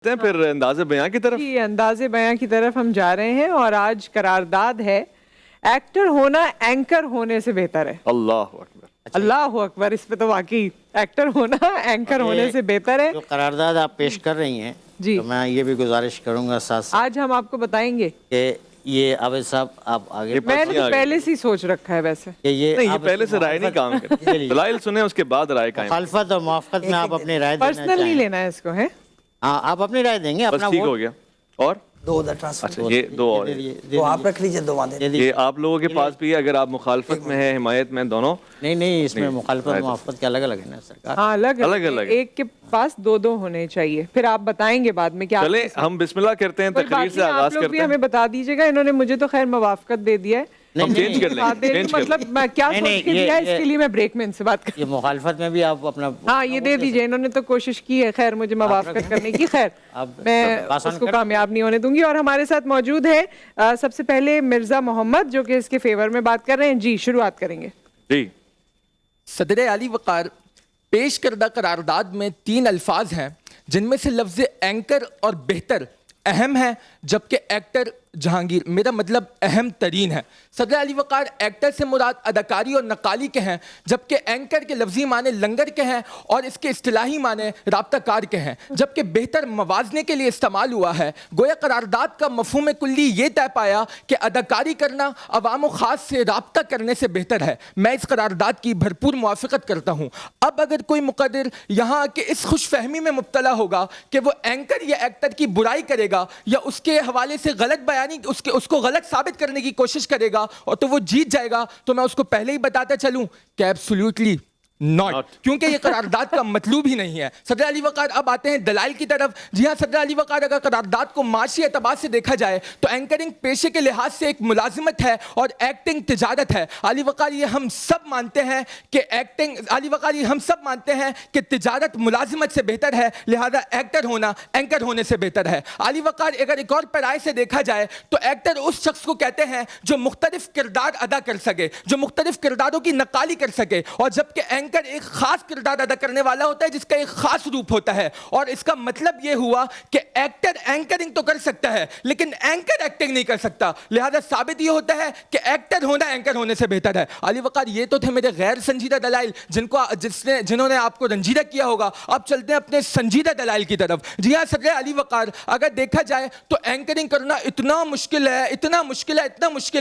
हैं फिर अंदाज़े बयां की तरफ। जी, अंदाज़े बयां की तरफ हम जा रहे हैं और आज करारदाद है एक्टर होना एंकर होने से बेहतर है। अल्लाह अकबर। अल्लाह अकबर, इस पे तो वाकई एक्टर होना एंकर होने से बेहतर है। जो करारदाद आप पेश कर रही हैं जी। तो मैं ये भी गुजारिश करूंगा साथ साथ आज हम आपको बताएंगे। कि ये आबिद साहब आप आगे ये मैंने तो आगे। पहले से ही सोच रखा है वैसे। कि ये नहीं, ये आप पहले इसमें से राय नहीं काम मुखालफत- करती। दलाइल सुने उसके बाद राय कायम। मुखालफत और मुआफ़क़त में आप अपनी राय देना पर्सनल नहीं चाहें। लेना है इसको, है? हाँ, आप अपनी राय देंगे बस अपना ठीक वोट हो गया। और दो उधर ट्रांसफर अच्छा ये दो और दे हैं। दीजिए, तो आप रख लीजिए, दो वहाँ दे दे ये दीजिए। आप लोगों के पास भी है, अगर आप मुखालफत में है हिमायत में दोनों। नहीं इसमें नहीं, मुखालफत राय मुआफ़क़त के अलग अलग है ना सरकार। हाँ, अलग अलग अलग है। एक के पास दो दो होने चाहिए। फिर आप बताएंगे बाद में क्या। चले हम बिस्मिल्लाह करते हैं, कोई तकरीर बात से नहीं, आगाज आप लोग करते भी हैं। हमें बता दीजिएगा। इन्होंने मुझे तो खैर मुवाफकत दे दिया है। हम चेंज कर बात दे लेंगे, दी, चेंज कर मतलब मैं क्या नहीं, सोच नहीं, के ये- दिया ये- इसके लिए मैं ब्रेक में इनसे बात कर। ये मुखालफत में भी आप अपना हाँ, ये दे दीजिए। इन्होंने तो कोशिश की है खैर मुझे मुवाफकत करने की। खैर आप मैं आसान उसको कर- कामयाब नहीं होने दूंगी। और हमारे साथ मौजूद है सबसे पहले मिर्जा मोहम्मद, जो कि इसके फेवर में बात कर रहे हैं। जी, शुरुआत करेंगे। जी सदर अली वक़ार, पेश करदा करारदाद में 3 अल्फाज हैं जिनमें से लफ्ज़ एंकर और बेहतर अहम है, जबकि एक्टर जहांगीर मेरा मतलब अहम तरीन है। सदर अली वक़ार, एक्टर से मुराद अदाकारी और नकाली के हैं, जबकि एंकर के लफ्ज़ी माने लंगर के हैं और इसके इस्तिलाही माने राब्ताकार के हैं, जबकि बेहतर मवाजने के लिए इस्तेमाल हुआ है। गोया करारदाद का मफ़हूम कुल्ली ये तय पाया कि अदाकारी करना अवाम व ख़ास से राब्ता करने से बेहतर है। मैं इस करारदाद की भरपूर मुआफ़क़त करता हूँ। अब अगर कोई मुक़द्दिर यहाँ के इस खुशफहमी में मुब्तला होगा कि वो एंकर या एक्टर की बुराई करेगा या उसके हवाले से गलत बयानी उसको गलत साबित करने की कोशिश करेगा और तो वो जीत जाएगा, तो मैं उसको पहले ही बताता चलूं कि एब्सोल्युटली नॉट, क्योंकि ये करारदाद का मतलूब ही नहीं है। सदर अली वक़ार, अब आते हैं दलाइल की तरफ। जी हाँ सदर अली वक़ार, अगर करारदाद को माशी एतबार से देखा जाए तो एंकरिंग पेशे के लिहाज से एक मुलाजिमत है और एक्टिंग तिजारत है। अली वक़ार, ये हम सब मानते हैं कि एक्टिंग, अली वक़ार ये हम सब मानते हैं कि तिजारत मुलाजिमत से बेहतर है, लिहाजा एक्टर होना एंकर होने से बेहतर है। अली वक़ार, अगर एक और पैराए से देखा जाए तो एक्टर उस शख्स को कहते हैं जो मुख्तलिफ किरदार अदा कर सके, जो मुख्तलिफ किरदारों की नकाली कर सके, और जबकि एंकर एक खास किरदार अदा करने वाला होता है जिसका एक खास रूप होता है। और इसका मतलब यह हुआ कि एक्टर एंकरिंग तो कर सकता है लेकिन एंकर एक्टिंग नहीं कर सकता, लिहाजा साबित यह होता है कि एक्टर होना एंकर होने से बेहतर है। अली वक़ार, ये तो थे मेरे गैर संजीदा दलाइल जिन्होंने आपको रंजीदा किया होगा। अब चलते हैं अपने संजीदा दलाइल की तरफ। जी हाँ सदर अली वक़ार, अगर देखा जाए तो एंकरिंग करना इतना मुश्किल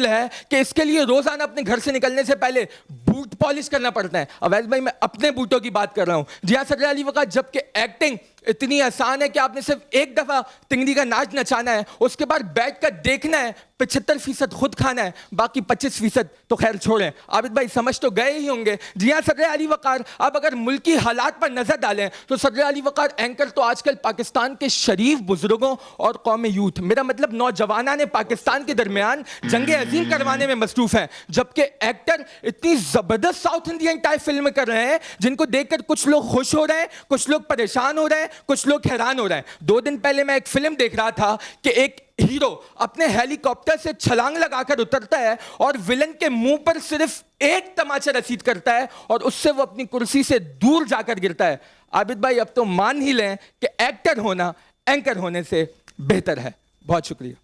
है कि इसके लिए रोजाना अपने घर से निकलने से पहले बूट पॉलिश करना पड़ता है। अवैध भाई, मैं अपने बूटों की बात कर रहा हूं। जी हाँ सदर अली वक़ार, जबकि एक्टिंग इतनी आसान है कि आपने सिर्फ एक दफा तिंगड़ी का नाच नचाना है, उसके बाद बैठ कर देखना है, 75% खुद खाना है, बाकी 25% तो खैर छोड़ें। आबिद भाई समझ तो गए ही होंगे। जी हाँ सदर अली वक़ार, अब अगर मुल्की हालात पर नजर डालें तो सदर अली वक़ार, एंकर तो आजकल पाकिस्तान के शरीफ बुजुर्गों और कौम यूथ, मेरा मतलब नौजवाना ने पाकिस्तान के दरमियान जंग अजीम करवाने में मसरूफ हैं, जबकि एक्टर इतनी जबरदस्त साउथ इंडियन टाइप फिल्म कर रहे हैं जिनको देखकर कुछ लोग खुश हो रहे हैं, कुछ लोग परेशान हो रहे हैं, कुछ लोग हैरान हो रहे हैं। 2 दिन पहले मैं एक फिल्म देख रहा था कि एक हीरो अपने हेलीकॉप्टर से छलांग लगाकर उतरता है और विलन के मुंह पर सिर्फ एक तमाचा रसीद करता है और उससे वो अपनी कुर्सी से दूर जाकर गिरता है। आबिद भाई, अब तो मान ही लें कि एक्टर होना एंकर होने से बेहतर है। बहुत शुक्रिया।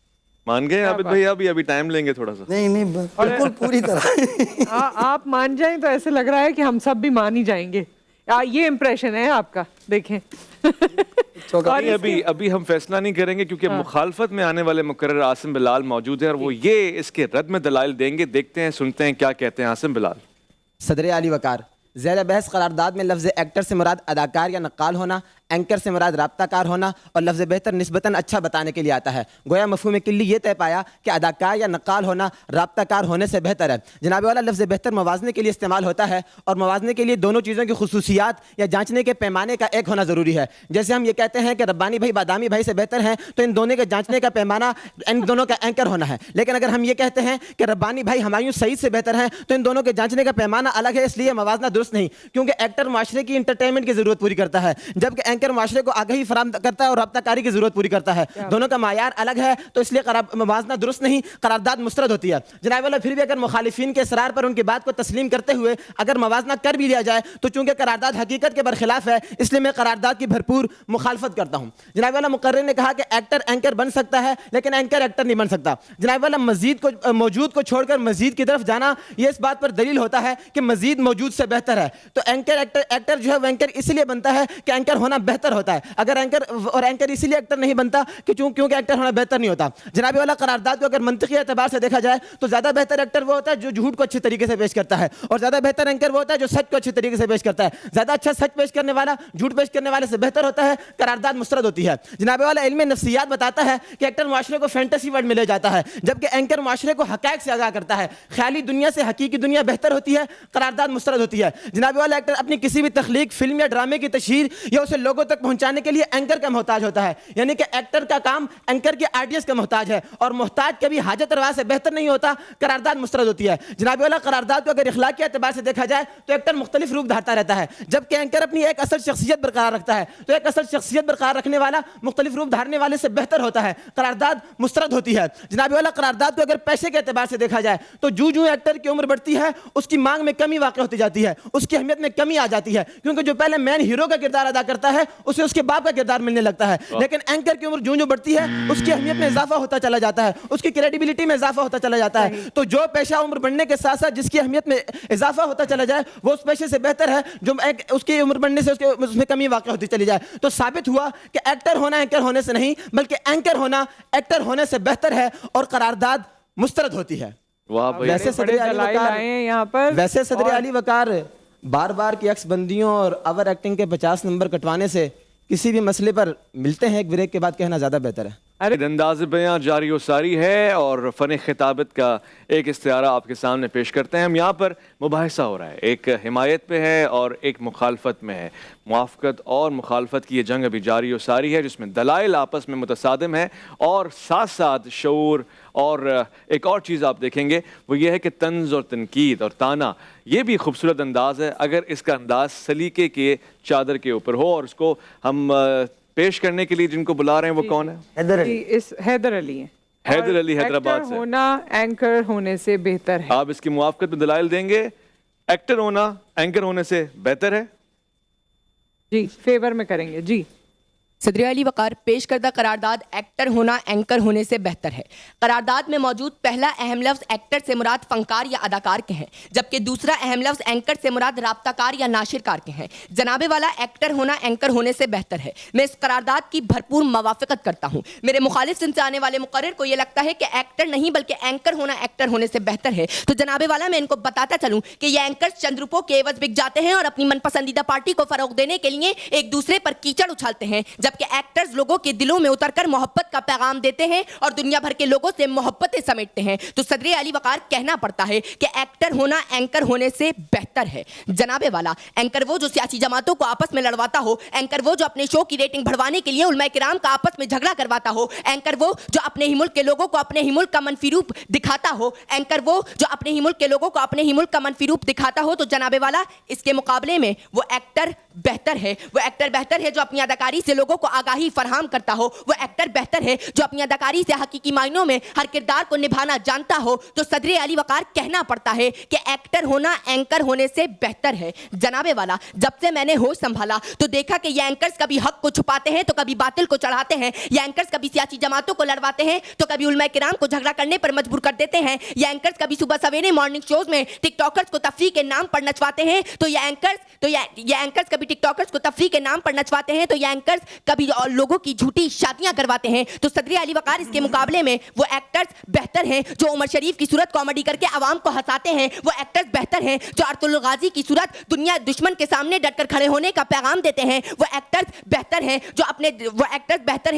मान गए आबिद भाई? अभी टाइम लेंगे थोड़ा सा। नहीं बिल्कुल पूरी तरह। आप मान जाएं तो ऐसे लग रहा है कि हम सब भी मान ही जाएंगे। ये इंप्रेशन है आपका, देखें। नहीं, अभी हम फैसला नहीं करेंगे क्योंकि मुखालफत में आने वाले मुकर्रर आसिम बिलाल मौजूद है और वो ये इसके रद्द में दलाइल देंगे। देखते हैं, सुनते हैं क्या कहते हैं आसिम बिलाल। सदर अली वक़ार, ज़ेर बहस करारदाद में लफ्ज़ एक्टर से मुराद अदाकार या नक्काल होना, एंकर से मुराद राब्ताकार होना और लफ्ज़ बेहतर निस्बतन अच्छा बताने के लिए आता है। गोया मफ़हूम कुल्ली ये तय पाया कि अदाकार या नक्काल होना राब्ताकार होने से बेहतर है। जनाब वाला लफ्ज़ बेहतर मवाजने के लिए इस्तेमाल होता है और मवाजने के लिए दोनों चीज़ों की खुसूसियात या जांचने के पैमाने का एक होना ज़रूरी है। जैसे हम ये कहते हैं कि रब्बानी भाई बादामी भाई से बेहतर हैं, तो इन दोनों के जांचने का पैमाना इन दोनों का एंकर होना है। लेकिन अगर हम ये कहते हैं कि रब्बानी भाई हमायूं सईद से बेहतर हैं, तो इन दोनों के जांचने का पैमाना अलग है, इसलिए मवाजना दुरुस्त नहीं, क्योंकि एक्टर माशरे की इंटरटेनमेंट की ज़रूरत पूरी करता है, जबकि एंकर माशरे को आगाही फराहम करता है और रब्ताकारी की जरूरत पूरी करता है। दोनों का मायार अलग है, तो इसलिए मवाजना दुरुस्त नहीं, करारदाद मुस्तरद होती है। जनाब वाला फिर भी अगर मुखालिफिन के इसरार पर उनकी बात को तस्लीम करते हुए अगर मवाजना कर भी लिया जाए तो चूंकि करारदाद हकीकत के बरखिलाफ है, इसलिए मैं करारदाद की भरपूर मुखालफत करता हूँ। जनाब वाला मुकर्रिर ने कहा कि एक्टर एंकर बन सकता है लेकिन एंकर एक्टर नहीं बन सकता। जनाब वाला मजीद को मौजूद को छोड़कर मजीद की तरफ जाना ये इस बात पर दलील होता है कि मजीद मौजूद से बेहतर है। तो एंकर एक्टर जो है वो एंकर इसलिए बनता है कि एंकर होना बेहतर होता है। अगर एंकर इसलिए एक्टर नहीं बनता कि क्योंकि एक्टर होना बेहतर नहीं होता। जनाब वाला करारदाद को अगर मंतकी एतबार से देखा जाए तो ज्यादा बेहतर एक्टर वो होता है जो झूठ को अच्छे तरीके से पेश करता है, और ज्यादा बेहतर एंकर वो होता है जो सच को अच्छे तरीके से पेश करता है। ज्यादा अच्छा सच पेश करने वाला झूठ पेश करने वाले से बेहतर होता है, करारदाद मुस्तरद होती है। जनाब वाला इल्म नफ्सियात बताता है कि एक्टर माशरे को फैंटेसी वर्ल्ड में ले जाता है, जबकि एंकर माशरे को हक़ाइक़ से आगाह करता है। ख्याली दुनिया से हकीकी दुनिया बेहतर होती है, करारदाद मुस्तरद होती है। जनाब वाला एक्टर अपनी किसी भी तख्लीक, फिल्म या ड्रामे की तशहीर या उसे लोगों तक पहुंचाने के लिए एंकर का मोहताज होता है। यानी कि एक्टर का काम एंकर के आइडियाज का मोहताज है, और मोहताज कभी हाजत रवा से बेहतर नहीं होता, करारदाद मुस्तरद होती है। जनाब वाला करारदाद को अगर इखलाक के एतबार से देखा जाए तो एक्टर मुख्तलिफ रूप धारता रहता है, जबकि एंकर अपनी एक असल शख्सियत बरकरार रखता है। तो एक असल शख्सियत बरकरार रखने वाला मुख्तलिफ रूप धारने वाले से बेहतर होता है, करारदाद मुस्तरद होती है। जनाब वाला करारदाद को अगर पैसे के एतबार से देखा जाए तो जूं एक्टर की उम्र बढ़ती है उसकी मांग में कमी वाक़ होती जाती है, उसकी अहमियत में कमी आ जाती है, क्योंकि जो पहले मैन हीरो का किरदार अदा करता है उसे उसके बाप का किरदार मिलने लगता है। लेकिन एंकर की उम्र जूं बढ़ती है उसकी अहमियत में इजाफा होता चला जाता है, उसकी क्रेडिबिलिटी में इजाफा होता चला जाता है। तो जो पेशा उम्र बढ़ने के साथ साथ जिसकी अहमियत में इजाफा होता चला जाए वो उस पेशे से बेहतर है जो उसकी उम्र बढ़ने से उसमें कमी वाक़ होती चली जाए। तो साबित हुआ कि एक्टर होना एंकर होने से नहीं बल्कि एंकर होना एक्टर होने से बेहतर है, और करारदाद मुस्तरद होती है। वाह भाई, वैसे सदर दलाइल आए हैं यहाँ पर। वैसे सदर अली वकार बार बार की एक्स बंदियों और ओवर एक्टिंग के 50 नंबर कटवाने से किसी भी मसले पर मिलते हैं एक ब्रेक के बाद कहना ज़्यादा बेहतर है। अंदाज़ बयां जारी व सारी है और फ़न खिताबत का एक इस्तिआरा आपके सामने पेश करते हैं। हम यहाँ पर मुबाहिसा हो रहा है, एक हिमायत पे है और एक मुखालफत में है। मुआफ़क़त और मुखालफत की ये जंग अभी जारी व सारी है जिसमें दलाइल आपस में मुतसादिम है, और साथ साथ शऊर और एक और चीज़ आप देखेंगे वो ये है कि तंज़ और तनकीद और ताना, ये भी खूबसूरत अंदाज़ है अगर इसका अंदाज़ सलीके के चादर के ऊपर हो। और उसको हम पेश करने के लिए जिनको बुला रहे हैं वो कौन है? हैदर अली। हैदर अली हैं। हैदर अली हैदराबाद एक्टर से। होना एंकर होने से बेहतर है। आप इसकी मुआफ़क़त में दलाइल देंगे? एक्टर होना एंकर होने से बेहतर है? जी, फेवर में करेंगे जी। सदर अली वकार, पेश करदा करारदाद एक्टर होना एंकर होने से बेहतर है। करारदाद में मौजूद पहला अहम लफ्ज़ एक्टर से मुराद फनकार या अदाकार के हैं, जबकि दूसरा अहम लफ्ज़ एंकर से मुराद राब्ताकार या नाशिरकार के हैं। जनाबे वाला एक्टर होना एंकर होने से बेहतर है। मैं इस करारदाद की भरपूर मवाफ़क़त करता हूँ। मेरे मुखालिफ सिंध से आने वाले मुकर्रिर को यह लगता है कि एक्टर नहीं बल्कि एंकर होना एक्टर होने से बेहतर है। तो जनाबे वाला मैं इनको बताता चलूँ कि ये एंकर चंद रुपयों के एवज बिक जाते हैं और अपनी मनपसंदीदा पार्टी को फ़रोग़ देने के लिए एक दूसरे पर कीचड़ उछालते हैं, जबकि एक्टर्स लोगों के दिलों में उतरकर मोहब्बत का पैगाम देते हैं और दुनिया भर के लोगों से मोहब्बतें समेटते हैं। तो सदर अली वकार कहना पड़ता है कि एक्टर होना एंकर होने से बेहतर है। जनाबे वाला, एंकर वो जो सियासी जमातों को आपस में लड़वाता हो, एंकर वो जो अपने शो की रेटिंग बढ़वाने के लिए उलमा किराम का आपस में झगड़ा करवाता हो, एंकर वो जो अपने ही मुल्क के लोगों को अपने ही मुल्क का मनफी रूप दिखाता हो, एंकर वो जो अपने ही मुल्क के लोगों को अपने ही मुल्क का मनफी रूप दिखाता हो, तो जनाबे वाला इसके मुकाबले में वो एक्टर बेहतर है। वो एक्टर बेहतर है जो अपनी अदाकारी से लोगों को आगाही फराहम करता हो। वो एक्टर बेहतर है जो अपनी अदाकारी से हकीकी मायनों में हर किरदार को निभाना जानता हो। तो सदर अली वकार कहना पड़ता है कि एक्टर होना एंकर होने से बेहतर है। जनाबे वाला, जब से मैंने होश संभाला तो देखा कि ये एंकर्स कभी हक को छुपाते हैं तो कभी बातिल को चढ़ाते हैं। ये एंकर्स कभी सियासी जमातों को लड़वाते हैं तो कभी उलमा किराम को झगड़ा करने पर मजबूर कर देते हैं। ये एंकर्स कभी सुबह सवेरे मॉर्निंग शोज में टिकटॉकर्स को तफरीह के नाम पर नचवाते हैं। तो ये एंकर्स कभी टिकटॉकर्स को तफरीह के नाम पर नचवाते हैं। तो ये एंकर्स कभी और लोगों की झूठी शादियां करवाते हैं। तो सदर अली वकार इसके मुकाबले में वो एक्टर्स बेहतर हैं जो उमर शरीफ की सूरत कॉमेडी करके आवाम को हंसाते हैं। वो एक्टर्स बेहतर हैं जो अर्तुल गाजी की सूरत दुनिया दुश्मन के सामने डटकर खड़े होने का पैगाम देते हैं। वो एक्टर्स बेहतर हैं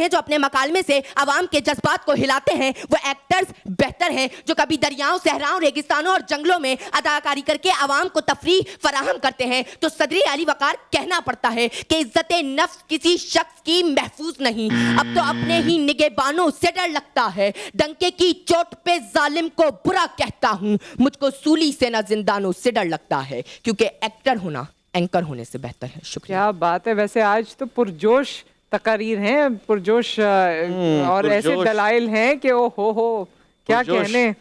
जो अपने मकालमे से आवाम के जज्बात को हिलाते हैं। वो एक्टर्स बेहतर हैं जो कभी दरियाओं, सहराओं, रेगिस्तानों और जंगलों में अदाकारी करके आवाम को तफरीह फराहम करते हैं। तो सदर अली वकार कहना पड़ता है कि इज्जत नफ्स किसी शख्स की महफूज नहीं, अब तो अपने ही निगहबानों से डर लगता है। डंके की चोट पे जालिम को बुरा कहता हूं, मुझको सूली से ना जिंदानों से डर लगता है, क्योंकि एक्टर होना एंकर होने से बेहतर है। शुक्रिया। क्या बात है। वैसे आज तो पुरजोश तकारीर हैं, पुरजोश और ऐसे पुरजोश। दलाइल हैं कि ओ हो क्या पुरजोश- कहने।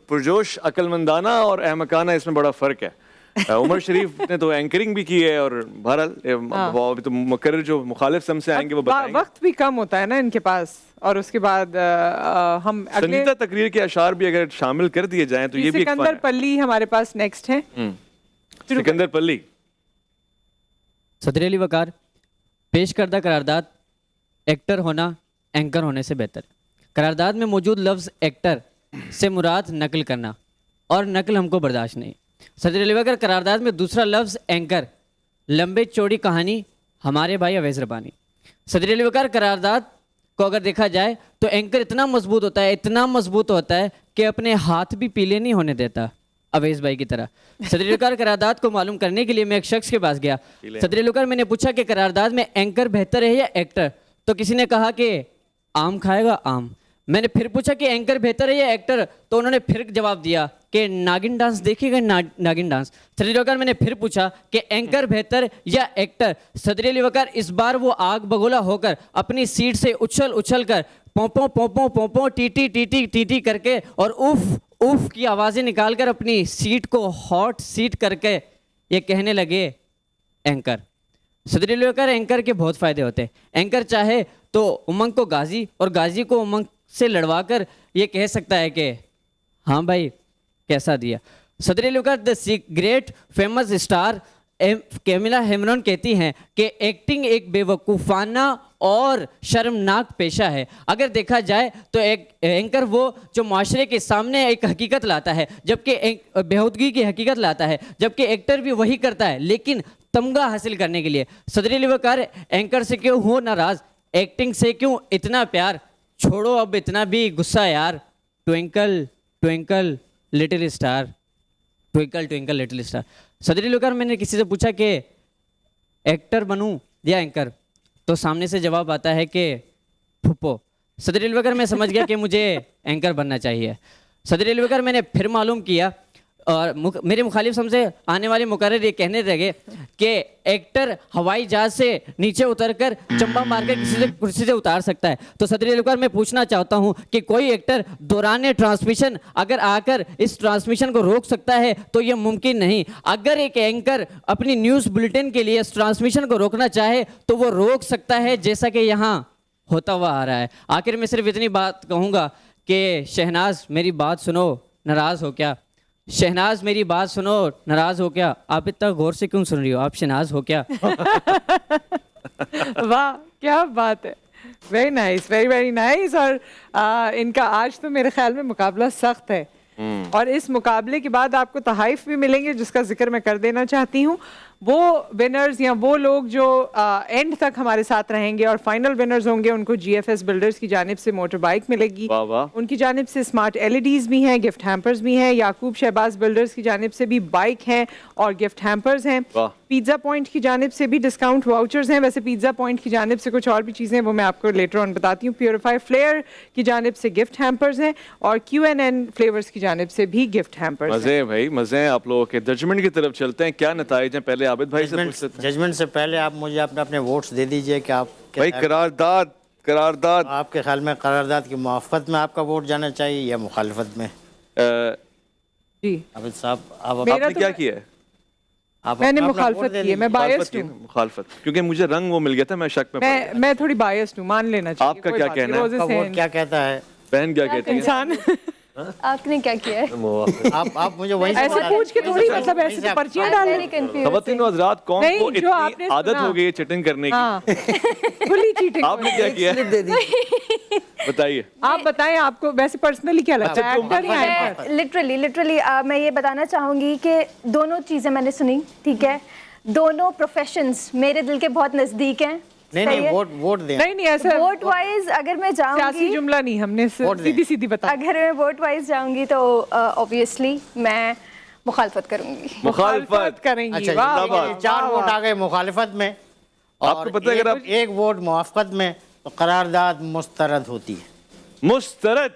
पुरजोश, अक्लमंदाना और अहमकाना, इसमें बड़ा फर्क है। उमर शरीफ ने तो एंकरिंग भी की है, और बहरहाल वो अभी तो मुकर्रर जो मुखालिफ समझ से आएंगे वो बताएंगे। वक्त भी कम होता है ना इनके पास, और उसके बाद हम अगले संजीदा तकरीर के अशार भी अगर शामिल कर दिए जाएं तो ये भी एक फन सिकंदर है। पल्ली हमारे पास नेक्स्ट है। सिकंदर पल्ली। सदर अली वकार, पेश करदा करारदाद एक्टर होना एंकर होने से बेहतर है। करारदाद में मौजूद लफ्ज़ एक्टर से मुराद नकल करना, और नकल हमको बर्दाश्त नहीं। सदर अली वकार, करारदाद में दूसरा लफ्ज़ एंकर, लंबे चौड़ी कहानी, हमारे भाई अवैज़ रबानी। सदर अली वकार, करारदाद को अगर देखा जाए तो एंकर इतना मजबूत होता है, इतना मजबूत होता है कि अपने हाथ भी पीले नहीं होने देता, अवैज़ भाई की तरह। सदर अली वकार, करारदाद को मालूम करने के लिए मैं एक शख्स के पास गया। सदर अली वकार, मैंने पूछा कि करारदाद में एंकर बेहतर है या एक्टर, तो किसी ने कहा कि आम खाएगा आम। मैंने फिर पूछा कि एंकर बेहतर है या एक्टर, तो उन्होंने फिर जवाब दिया कि नागिन डांस देखिएगा, नागिन डांस। सदर अली वकार, मैंने फिर पूछा कि एंकर बेहतर या एक्टर। सदर अली वकार, इस बार वो आग बगोला होकर अपनी सीट से उछल उछल कर पोंपों पोंपों पोंपों टीटी टीटी टीटी करके और उफ उफ की आवाज़ें निकालकर अपनी सीट को हॉट सीट करके ये कहने लगे एंकर। सदर अली वकार, एंकर के बहुत फ़ायदे होते हैं। एंकर चाहे तो उमंग को गाजी और गाजी को उमंग से लड़वाकर ये कह सकता है कि हाँ भाई कैसा दिया। Sadar Ali Waqar, the great famous star Camilla हेमरॉन कहती हैं कि एक्टिंग एक बेवकूफ़ाना और शर्मनाक पेशा है। अगर देखा जाए तो एक एंकर वो जो माशरे के सामने एक हकीकत लाता है, जबकि बेहूदगी की हकीकत लाता है, जबकि एक्टर भी वही करता है लेकिन तमगा हासिल करने के लिए। सदर अली वकार, एंकर से क्यों हो नाराज़, एक्टिंग से क्यों इतना प्यार, छोड़ो अब इतना भी गुस्सा यार। Twinkle twinkle little star, twinkle twinkle little star. सदर अली वकार, मैंने किसी से पूछा कि एक्टर बनूं या एंकर, तो सामने से जवाब आता है कि फुप्पो। सदर अली वकार, मैं समझ गया कि मुझे एंकर बनना चाहिए। सदर अली वकार, मैंने फिर मालूम किया और मेरे मुखालिफ समझे आने वाले मुकर्रर ये कहने लगे कि एक्टर हवाई जहाज से नीचे उतरकर चंबा मारकर किसी से कुर्सी से उतार सकता है। तो सदर अली वकार, मैं पूछना चाहता हूं कि कोई एक्टर दौरान ट्रांसमिशन अगर आकर इस ट्रांसमिशन को रोक सकता है तो ये मुमकिन नहीं। अगर एक एंकर अपनी न्यूज़ बुलेटिन के लिए इस ट्रांसमिशन को रोकना चाहे तो वो रोक सकता है, जैसा कि यहाँ होता हुआ आ रहा है। आखिर में सिर्फ इतनी बात कहूँगा कि शहनाज मेरी बात सुनो, नाराज़ हो क्या? शहनाज मेरी बात सुनो, नाराज हो क्या? आप इतना गौर से क्यों सुन रही हो? आप शहनाज हो क्या? वाह क्या बात है। Very nice, very very nice. और इनका आज तो मेरे ख्याल में मुकाबला सख्त है, और इस मुकाबले के बाद आपको तहाइफ भी मिलेंगे जिसका जिक्र मैं कर देना चाहती हूँ। वो विनर्स या वो लोग जो एंड तक हमारे साथ रहेंगे और फाइनल विनर्स होंगे, उनको GFS बिल्डर्स की जानिब से मोटर बाइक मिलेगी। वाह वाह। उनकी जानिब से स्मार्ट LEDs भी हैं, गिफ्ट हैम्पर्स भी हैं। याकूब शहबाज बिल्डर्स की जानिब से भी बाइक हैं और गिफ्ट हैम्पर्स हैं। वाह। पिज़्ज़ा पॉइंट की जानिब से भी डिस्काउंट वाउचर्स हैं। वैसे पिज़्ज़ा पॉइंट की जानिब से कुछ और भी चीज़ें वो मैं आपको लेटर ऑन बताती हूँ। प्योरीफाई फ्लेयर की जानिब से गिफ्ट हैम्पर्स हैं और QNN फ्लेवर्स की जानिब से भी गिफ्ट हैम्पर्स हैं। मजे हैं भाई, मजे हैं। आप लोगों के जजमेंट की तरफ चलते हैं। क्या नताइज हैं? पहले आबिद भाई से पूछ लेते हैं। जजमेंट से पहले आप मुझे अपने वोट्स दे दीजिए कि आप भाई करारदाद आपके ख्याल में करारदाद की मुआफ़क़त में आपका वोट जाना चाहिए या मुखालफत में? जी आबिद साहब, आप मेरा आपने तो क्या किया है? आप मैंने अपना वोट मुखालफत दे की है, मैं दीजिए। बायस्ड हूँ। मुखालफत, क्योंकि मुझे रंग वो मिल गया था, मैं शक में पड़ गया। मैं थोड़ी बायस्ड हूँ, मान लेना चाहिए। आपका कोई क्या बात नहीं, कहना है? रोज़े आपका से वोट क्या कहता है? बहन क्या कहती है? इंसान आपने क्या किया है? आप मुझे वही ऐसे पूछ के थोड़ी, मतलब ऐसे तो पर्चियां डाल वेरी कंफ्यूज। खवातीन व हज़रात, कौन नहीं, को जो इतनी आपने आदत सुना। हो गई है चीटिंग करने की? हाँ खुली चीटिंग। आपने क्या किया है? स्लिप दे दी। बताइए। आप बताएं, आपको वैसे पर्सनली क्या लगता है? एक्टर या एंकर? लिटरली मैं ये बताना चाहूँगी कि दोनों चीज़ें मैंने सुनी, ठीक है। दोनों प्रोफेशंस मेरे दिल के बहुत नज़दीक हैं। नहीं सही नहीं, है? वोट दें। नहीं ऐसा वोट वाइज अगर मैं सियासी जाऊंगी, जुमला नहीं, हमने वोट दें। सीधी सीधी बता। अगर मैं वोट वाइज जाऊंगी तो ऑब्वियसली मैं मुखालफत करूंगी। मुखालफत करेंगी। अच्छा, वाह, ये वाह, 4 वाह, वोट वाह। आ गए मुखालिफत में, आपको पता है, अगर आप एक वोट मुआफ़क़त में, तो करारदाद मुस्तरद होती है। मुस्तरद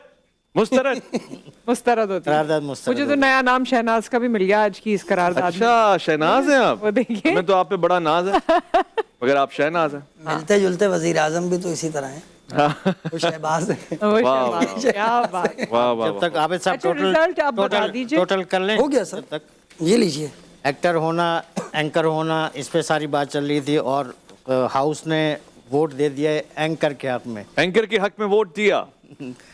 मुस्तरद। मुस्तरद होती है। करारदाद मुस्तरद मुझे तो नया नाम शहनाज का भी मिल गया आज की इस करारदाद में। अच्छा शहनाज हैं आप? वो देखिए। हमें तो आप पे बड़ा नाज है मगर आप शहनाज हैं। मिलते जुलते वजीर आजम भी तो इसी तरह हैं। वो शहबाज है। वो वाह, शहबाज, क्या बात है। वाह वाह जब तक आबिद साहब अच्छा, रिजल्ट आप बता टोटल दीजिए। टोटल कर लें। हो गया सर। जब तक ये लीजिए। एक्टर होना, एंकर होना, इस पे सारी बात चल रही थी और हाउस ने वोट दे दिया है एंकर के हक में। एंकर के हक में वोट दिया।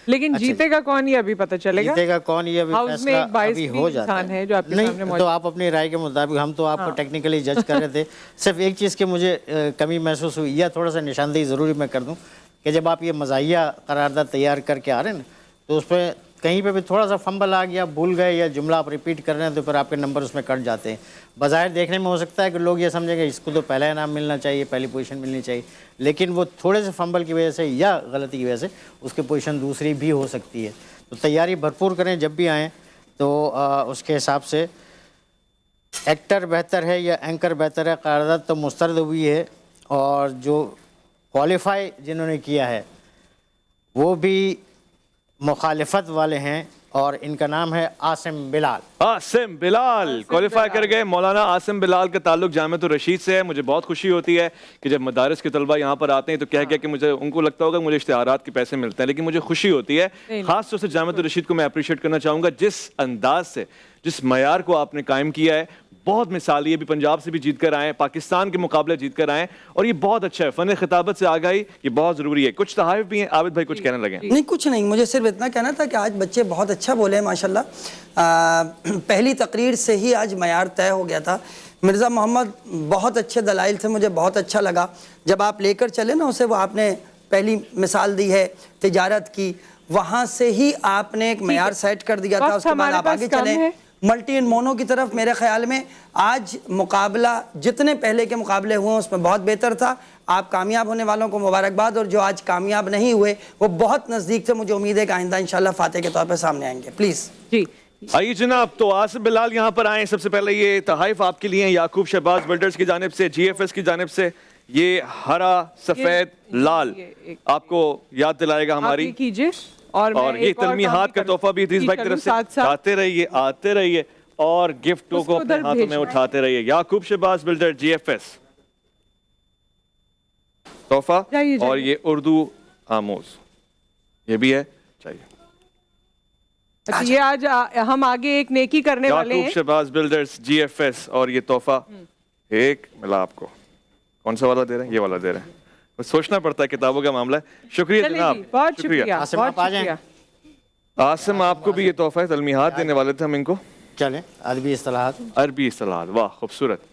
लेकिन जीतेगा कौन ये अभी पता चलेगा। जीतेगा कौन ये अभी हाउस में फैसला एक 22 अभी हो जाता इंसान है जो आपके नहीं सामने तो मौजूद। आप अपनी राय के मुताबिक, हम तो आपको टेक्निकली जज कर रहे थे। सिर्फ एक चीज़ की मुझे कमी महसूस हुई, या थोड़ा सा निशानदेही ज़रूरी मैं कर दूं कि जब आप ये मज़ाहिया करारदाद तैयार करके आ रहे हैं ना, तो उस पर कहीं पे भी थोड़ा सा फंबल आ गया, भूल गए या जुमला आप रिपीट कर रहे हैं तो फिर आपके नंबर उसमें कट जाते हैं। बज़ाहिर देखने में हो सकता है कि लोग ये समझेंगे इसको तो पहला इनाम मिलना चाहिए, पहली पोजीशन मिलनी चाहिए, लेकिन वो थोड़े से फंबल की वजह से या गलती की वजह से उसकी पोजीशन दूसरी भी हो सकती है। तो तैयारी भरपूर करें, जब भी आएँ तो उसके हिसाब से एक्टर बेहतर है या एंकर बेहतर है। करारदाद तो मुस्तरद हुई है और जो क्वालिफाई जिन्होंने किया है वो भी मुखालिफत वाले हैं और इनका नाम है आसिम बिलाल। आसिम बिलाल क्वालिफाई कर गए। मौलाना आसिम बिलाल का ताल्लुक जामिअतुर रशीद से है। मुझे बहुत खुशी होती है कि जब मदारिस के तलबा यहाँ पर आते हैं तो कह कि मुझे, उनको लगता होगा मुझे इश्तिहारात के पैसे मिलते हैं, लेकिन मुझे खुशी होती है। खास तौर से जामिअतुर रशीद को मैं अप्रिशिएट करना चाहूँगा, जिस अंदाज से, जिस मयार को आपने कायम किया है, बहुत मिसाली है। अभी पंजाब से भी जीत कर आए, पाकिस्तान के मुकाबले जीत कर आए और ये बहुत अच्छा है। फ़न खिताबत से आगाही ये बहुत ज़रूरी है। कुछ तहाइफ भी हैं, आबिद भाई कुछ कहने लगे। नहीं कुछ नहीं, मुझे सिर्फ इतना कहना था कि आज बच्चे बहुत अच्छा बोले हैं माशाल्लाह। पहली तकरीर से ही आज मयार तय हो गया था। मिर्ज़ा मोहम्मद बहुत अच्छे दलाइल थे, मुझे बहुत अच्छा लगा जब आप लेकर चले ना उसे, वो आपने पहली मिसाल दी है तिजारत की, वहाँ से ही आपने एक मयार सेट कर दिया था। उसके बाद आप आगे चले मल्टी एंड मोनो की तरफ। मेरे ख्याल में आज मुकाबला जितने पहले के मुकाबले हुए उसमें बहुत बेहतर था। आप कामयाब होने वालों को मुबारकबाद, और जो आज कामयाब नहीं हुए वो बहुत नज़दीक थे। मुझे उम्मीद है कि आइंदा इंशाल्लाह फातेह के तौर पर सामने आएंगे। प्लीज़ जी आइए जनाब, तो आसिम बिलाल यहाँ पर आए। सबसे पहले ये तहाइफ आपके लिए याकूब शहबाज बिल्डर्स की जानिब से, GFS की जानिब से। ये हरा सफ़ेद लाल आपको याद दिलाएगा हमारी, कीजिए। और ये तलमीहात का तोहफा भी इस भाई की तरफ से। आते रहिए, आते रहिए और गिफ्टों को अपने हाथों में उठाते रहिए। याकूब शहबाज बिल्डर GFS तोहफा, और ये उर्दू आमोज ये भी है, चाहिए। अच्छा, ये आज हम आगे एक नेकी करने वाले हैं। याकूब शहबाज बिल्डर्स GFS और ये तोहफा एक मिला आपको। कौन सा वाला दे रहे हैं? ये वाला दे रहे हैं। बस सोचना पड़ता है, किताबों का मामला है। शुक्रिया जनाब, बहुत शुक्रिया। आसिम आप आ जाएं। आसिम आपको भी ये तोहफा है, तलमीहात देने वाले थे हम इनको। चलें, अरबी इस्तिलाहात। अरबी इस्तिलाहात, वाह खूबसूरत।